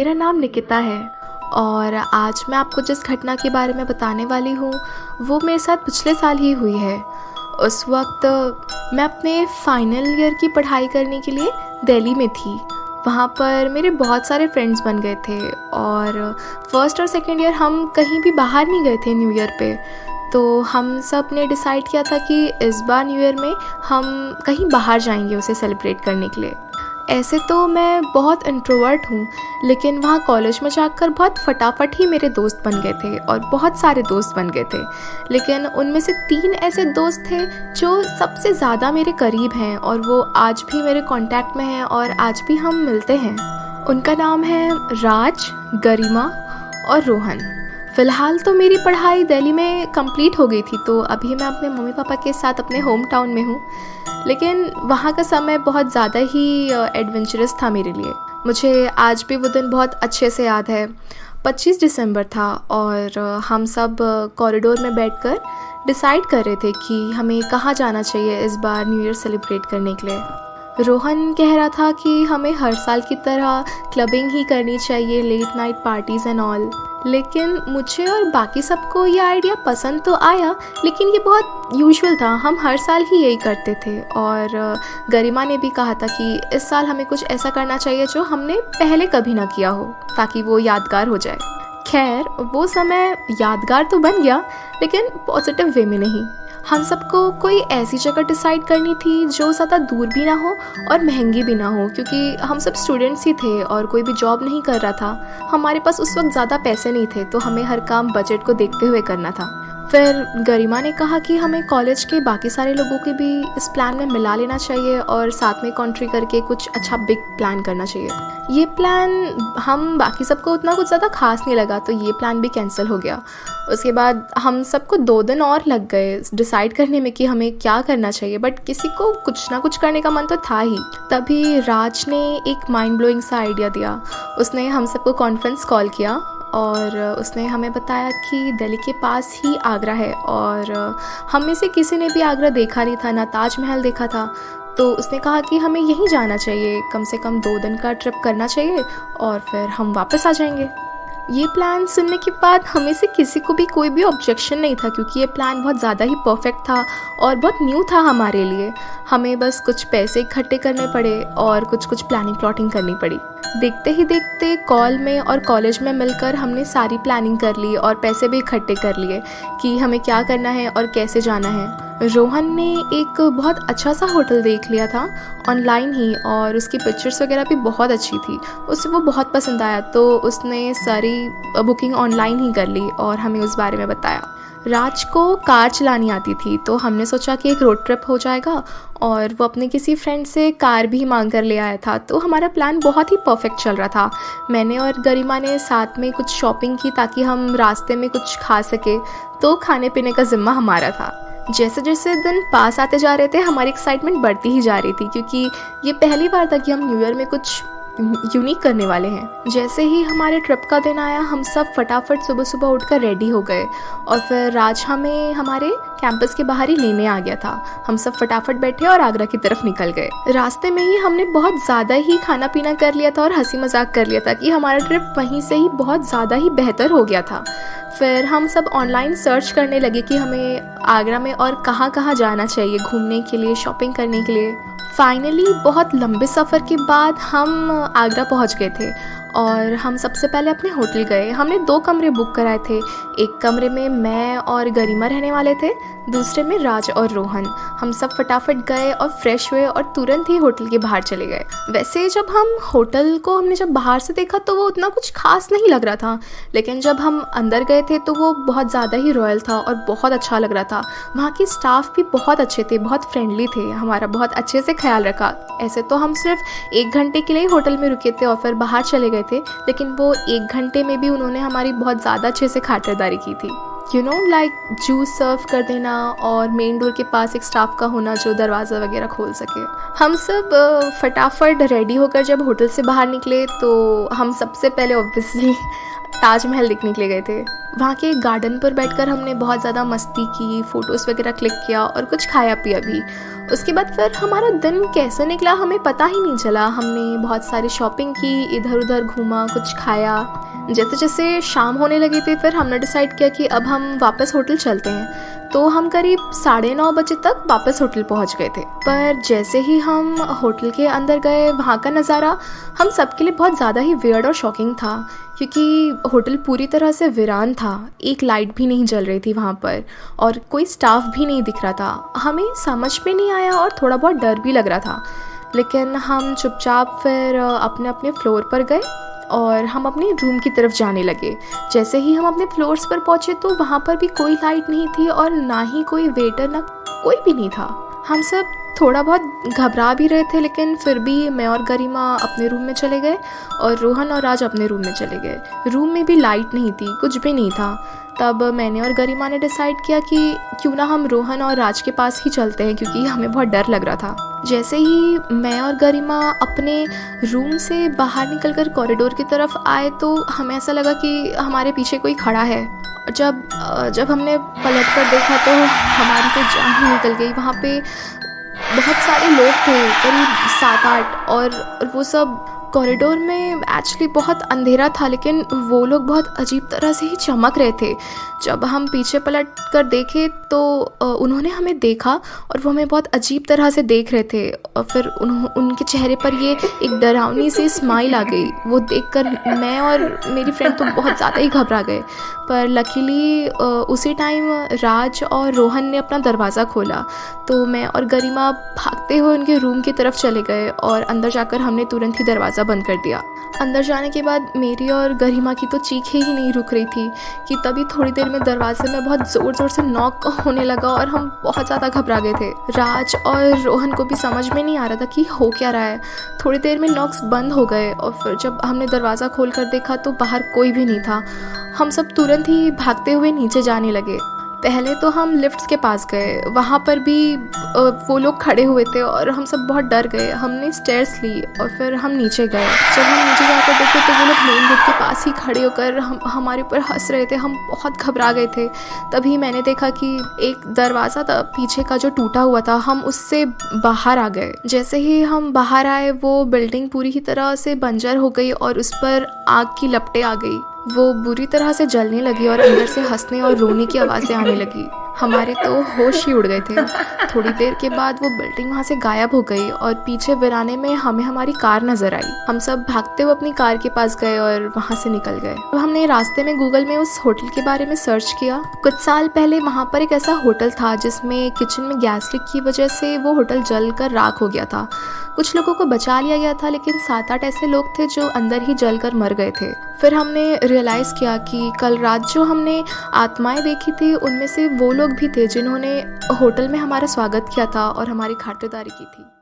मेरा नाम निकिता है और आज मैं आपको जिस घटना के बारे में बताने वाली हूँ वो मेरे साथ पिछले साल ही हुई है। उस वक्त मैं अपने फाइनल ईयर की पढ़ाई करने के लिए दिल्ली में थी। वहाँ पर मेरे बहुत सारे फ्रेंड्स बन गए थे और फर्स्ट और सेकेंड ईयर हम कहीं भी बाहर नहीं गए थे न्यू ईयर पे। तो हम सब ने डिसाइड किया था कि इस बार न्यू ईयर में हम कहीं बाहर जाएंगे उसे सेलिब्रेट करने के लिए। ऐसे तो मैं बहुत इंट्रोवर्ट हूँ, लेकिन वहाँ कॉलेज में जाकर बहुत फटाफट ही मेरे दोस्त बन गए थे और बहुत सारे दोस्त बन गए थे। लेकिन उनमें से 3 ऐसे दोस्त थे जो सबसे ज़्यादा मेरे करीब हैं और वो आज भी मेरे कांटेक्ट में हैं और आज भी हम मिलते हैं। उनका नाम है राज, गरिमा और रोहन। फ़िलहाल तो मेरी पढ़ाई दिल्ली में कंप्लीट हो गई थी, तो अभी मैं अपने मम्मी पापा के साथ अपने होम टाउन में हूँ। लेकिन वहाँ का समय बहुत ज़्यादा ही एडवेंचरस था मेरे लिए। मुझे आज भी वो दिन बहुत अच्छे से याद है। 25 दिसंबर था और हम सब कॉरिडोर में बैठकर डिसाइड कर रहे थे कि हमें कहाँ जाना चाहिए इस बार न्यू ईयर सेलिब्रेट करने के लिए। रोहन कह रहा था कि हमें हर साल की तरह क्लबिंग ही करनी चाहिए, late night parties and all. लेकिन मुझे और बाकी सबको ये आइडिया पसंद तो आया, लेकिन ये बहुत यूजुअल था, हम हर साल ही यही करते थे। और गरिमा ने भी कहा था कि इस साल हमें कुछ ऐसा करना चाहिए जो हमने पहले कभी ना किया हो, ताकि वो यादगार हो जाए। खैर, वो समय यादगार तो बन गया, लेकिन पॉजिटिव वे में नहीं। हम सबको कोई ऐसी जगह डिसाइड करनी थी जो ज़्यादा दूर भी ना हो और महंगी भी ना हो, क्योंकि हम सब स्टूडेंट्स ही थे और कोई भी जॉब नहीं कर रहा था। हमारे पास उस वक्त ज़्यादा पैसे नहीं थे, तो हमें हर काम बजट को देखते हुए करना था। फिर गरिमा ने कहा कि हमें कॉलेज के बाकी सारे लोगों के भी इस प्लान में मिला लेना चाहिए और साथ में कॉन्ट्री करके कुछ अच्छा बिग प्लान करना चाहिए। ये प्लान हम बाकी सबको उतना कुछ ज़्यादा खास नहीं लगा, तो ये प्लान भी कैंसिल हो गया। उसके बाद हम सबको 2 दिन और लग गए डिसाइड करने में कि हमें क्या करना चाहिए, बट किसी को कुछ ना कुछ करने का मन तो था ही। तभी राज ने एक माइंड ब्लोइंग सा आइडिया दिया। उसने हम सबको कॉन्फ्रेंस कॉल किया और उसने हमें बताया कि दिल्ली के पास ही आगरा है और हम में से किसी ने भी आगरा देखा नहीं था, ना ताजमहल देखा था। तो उसने कहा कि हमें यहीं जाना चाहिए, कम से कम 2 दिन का ट्रिप करना चाहिए और फिर हम वापस आ जाएंगे। ये प्लान सुनने के बाद हमें से किसी को भी कोई भी ऑब्जेक्शन नहीं था, क्योंकि ये प्लान बहुत ज़्यादा ही परफेक्ट था और बहुत न्यू था हमारे लिए। हमें बस कुछ पैसे इकट्ठे करने पड़े और कुछ प्लानिंग प्लॉटिंग करनी पड़ी। देखते ही देखते कॉल में और कॉलेज में मिलकर हमने सारी प्लानिंग कर ली और पैसे भी इकट्ठे कर लिए कि हमें क्या करना है और कैसे जाना है। रोहन ने एक बहुत अच्छा सा होटल देख लिया था ऑनलाइन ही और उसकी पिक्चर्स वगैरह भी बहुत अच्छी थी। उसे वो बहुत पसंद आया, तो उसने सारी बुकिंग ऑनलाइन ही कर ली और हमें उस बारे में बताया। राज को कार चलानी आती थी, तो हमने सोचा कि एक रोड ट्रिप हो जाएगा और वो अपने किसी फ्रेंड से कार भी मांग कर ले आया था। तो हमारा प्लान बहुत ही परफेक्ट चल रहा था। मैंने और गरिमा ने साथ में कुछ शॉपिंग की ताकि हम रास्ते में कुछ खा सके, तो खाने पीने का जिम्मा हमारा था। जैसे जैसे दिन पास आते जा रहे थे हमारी एक्साइटमेंट बढ़ती ही जा रही थी, क्योंकि ये पहली बार था कि हम न्यू ईयर में कुछ यूनिक करने वाले हैं। जैसे ही हमारे ट्रिप का दिन आया, हम सब फटाफट सुबह सुबह उठकर रेडी हो गए और फिर राज हमें हमारे कैंपस के बाहर ही लेने आ गया था। हम सब फटाफट बैठे और आगरा की तरफ निकल गए। रास्ते में ही हमने बहुत ज़्यादा ही खाना पीना कर लिया था और हंसी मजाक कर लिया था कि हमारा ट्रिप वहीं से ही बहुत ज़्यादा ही बेहतर हो गया था। फिर हम सब ऑनलाइन सर्च करने लगे कि हमें आगरा में और कहाँ कहाँ जाना चाहिए घूमने के लिए, शॉपिंग करने के लिए। फाइनली बहुत लंबे सफ़र के बाद हम आगरा पहुंच गए थे और हम सबसे पहले अपने होटल गए। हमने 2 कमरे बुक कराए थे। एक कमरे में मैं और गरिमा रहने वाले थे, दूसरे में राज और रोहन। हम सब फटाफट गए और फ्रेश हुए और तुरंत ही होटल के बाहर चले गए। वैसे जब हम होटल को हमने जब बाहर से देखा तो वो उतना कुछ खास नहीं लग रहा था, लेकिन जब हम अंदर गए थे तो वो बहुत ज़्यादा ही रॉयल था और बहुत अच्छा लग रहा था। वहाँ के स्टाफ भी बहुत अच्छे थे, बहुत फ्रेंडली थे, हमारा बहुत अच्छे से ख्याल रखा। ऐसे तो हम सिर्फ 1 घंटे के लिए होटल में रुके थे और फिर बाहर चले गए थे, लेकिन वो 1 घंटे में भी उन्होंने हमारी बहुत ज़्यादा अच्छे से खातिरदारी की थी। लाइक जूस सर्व कर देना और मेन डोर के पास एक स्टाफ का होना जो दरवाज़ा वगैरह खोल सके। हम सब फटाफट रेडी होकर जब होटल से बाहर निकले तो हम सबसे पहले ऑब्वियसली ताजमहल देखने के लिए गए थे। वहाँ के गार्डन पर बैठकर हमने बहुत ज़्यादा मस्ती की, फ़ोटोज़ वगैरह क्लिक किया और कुछ खाया पिया भी। उसके बाद फिर हमारा दिन कैसे निकला हमें पता ही नहीं चला। हमने बहुत सारी शॉपिंग की, इधर उधर घूमा, कुछ खाया। जैसे जैसे शाम होने लगी थी फिर हमने डिसाइड किया कि अब हम वापस होटल चलते हैं। तो हम करीब 9:30 बजे तक वापस होटल पहुंच गए थे। पर जैसे ही हम होटल के अंदर गए, वहाँ का नज़ारा हम सबके लिए बहुत ज़्यादा ही वियर्ड और शॉकिंग था, क्योंकि होटल पूरी तरह से वीरान था। एक लाइट भी नहीं जल रही थी वहाँ पर और कोई स्टाफ भी नहीं दिख रहा था। हमें समझ में नहीं आया और थोड़ा बहुत डर भी लग रहा था, लेकिन हम चुपचाप फिर अपने अपने फ्लोर पर गए और हम अपने रूम की तरफ जाने लगे। जैसे ही हम अपने फ्लोर्स पर पहुँचे तो वहाँ पर भी कोई लाइट नहीं थी और ना ही कोई वेटर, ना कोई भी नहीं था। हम सब थोड़ा बहुत घबरा भी रहे थे, लेकिन फिर भी मैं और गरिमा अपने रूम में चले गए और रोहन और राज अपने रूम में चले गए। रूम में भी लाइट नहीं थी, कुछ भी नहीं था। तब मैंने और गरिमा ने डिसाइड किया कि क्यों ना हम रोहन और राज के पास ही चलते हैं, क्योंकि हमें बहुत डर लग रहा था। जैसे ही मैं और गरिमा अपने रूम से बाहर निकलकर कॉरिडोर की तरफ आए तो हमें ऐसा लगा कि हमारे पीछे कोई खड़ा है। जब हमने पलट कर देखा तो हमारी तो जान ही निकल गई। वहाँ पे बहुत सारे लोग थे, करीब 7-8, और वो सब कॉरिडोर में एक्चुअली बहुत अंधेरा था, लेकिन वो लोग बहुत अजीब तरह से ही चमक रहे थे। जब हम पीछे पलट कर देखे तो उन्होंने हमें देखा और वो हमें बहुत अजीब तरह से देख रहे थे। और फिर उनके चेहरे पर ये एक डरावनी सी स्माइल आ गई। वो देखकर मैं और मेरी फ्रेंड तो बहुत ज़्यादा ही घबरा गए। पर लकीली उसी टाइम राज और रोहन ने अपना दरवाज़ा खोला, तो मैं और गरिमा भागते हुए उनके रूम की तरफ चले गए और अंदर जाकर हमने तुरंत ही दरवाज़ा बंद कर दिया। अंदर जाने के बाद मेरी और गरिमा की तो चीखें ही नहीं रुक रही थी कि तभी थोड़ी देर में दरवाजे में बहुत ज़ोर ज़ोर से नॉक होने लगा और हम बहुत ज़्यादा घबरा गए थे। राज और रोहन को भी समझ में नहीं आ रहा था कि हो क्या रहा है। थोड़ी देर में नॉक्स बंद हो गए और फिर जब हमने दरवाज़ा खोल कर देखा तो बाहर कोई भी नहीं था। हम सब तुरंत ही भागते हुए नीचे जाने लगे। पहले तो हम लिफ्ट्स के पास गए, वहाँ पर भी वो लोग खड़े हुए थे और हम सब बहुत डर गए। हमने स्टेयर्स ली और फिर हम नीचे गए। जब हम नीचे जाकर देखे तो वो लोग मेन गेट के पास ही खड़े होकर हमारे ऊपर हंस रहे थे। हम बहुत घबरा गए थे। तभी मैंने देखा कि एक दरवाज़ा था पीछे का जो टूटा हुआ था, हम उससे बाहर आ गए। जैसे ही हम बाहर आए वो बिल्डिंग पूरी ही तरह से बंजर हो गई और उस पर आग की लपटें आ गई। वो बुरी तरह से जलने लगी और अंदर से हंसने और रोने की आवाज़ें आने लगी। हमारे तो होश ही उड़ गए थे। थोड़ी देर के बाद वो बिल्डिंग वहाँ से गायब हो गई और पीछे वीराने में हमें हमारी कार नज़र आई। हम सब भागते हुए अपनी कार के पास गए और वहाँ से निकल गए। तो हमने रास्ते में गूगल में उस होटल के बारे में सर्च किया। कुछ साल पहले वहाँ पर एक ऐसा होटल था जिसमें किचन में गैस लीक की वजह से वो होटल जल कर राख हो गया था। कुछ लोगों को बचा लिया गया था, लेकिन 7-8 ऐसे लोग थे जो अंदर ही जल कर मर गए थे। फिर हमने रियलाइज़ किया कि कल रात जो हमने आत्माएं देखी थी उनमें से वो लोग भी थे जिन्होंने होटल में हमारा स्वागत किया था और हमारी खातिरदारी की थी।